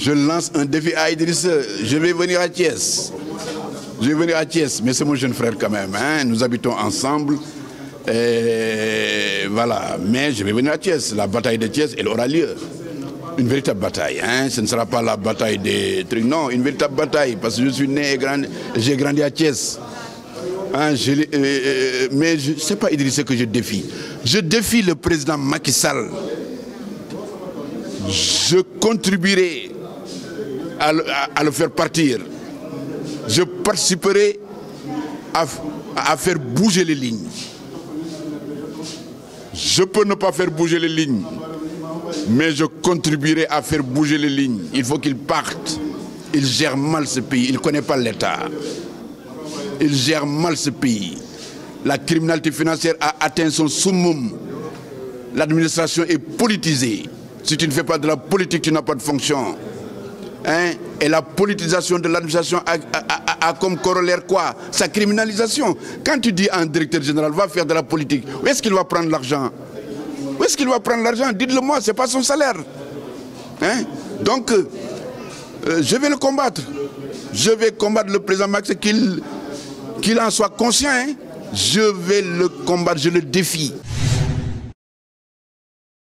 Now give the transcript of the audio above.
Je lance un défi à Idrissa. Je vais venir à Thiès. Je vais venir à Thiès, mais c'est mon jeune frère quand même. Hein? Nous habitons ensemble. Et voilà. Mais je vais venir à Thiès. La bataille de Thiès, elle aura lieu. Une véritable bataille. Hein? Ce ne sera pas la bataille des trucs. Non, une véritable bataille. Parce que je suis né et j'ai grandi à Thiès. Hein? Mais ce n'est pas Idrissa que je défie. Je défie le président Macky Sall. Je contribuerai à le faire partir. Je participerai à faire bouger les lignes. Je peux ne pas faire bouger les lignes, mais je contribuerai à faire bouger les lignes. Il faut qu'il parte. Il gère mal ce pays. Il ne connaît pas l'État. Il gère mal ce pays. La criminalité financière a atteint son summum. L'administration est politisée. Si tu ne fais pas de la politique, tu n'as pas de fonction. Hein? Et la politisation de l'administration a comme corollaire quoi? Sa criminalisation. Quand tu dis à un directeur général, va faire de la politique, où est-ce qu'il va prendre l'argent? Où est-ce qu'il va prendre l'argent? Dites-le moi, ce n'est pas son salaire. Hein? Donc, je vais le combattre. Je vais combattre le président Max, qu'il en soit conscient. Hein? Je vais le combattre, je le défie.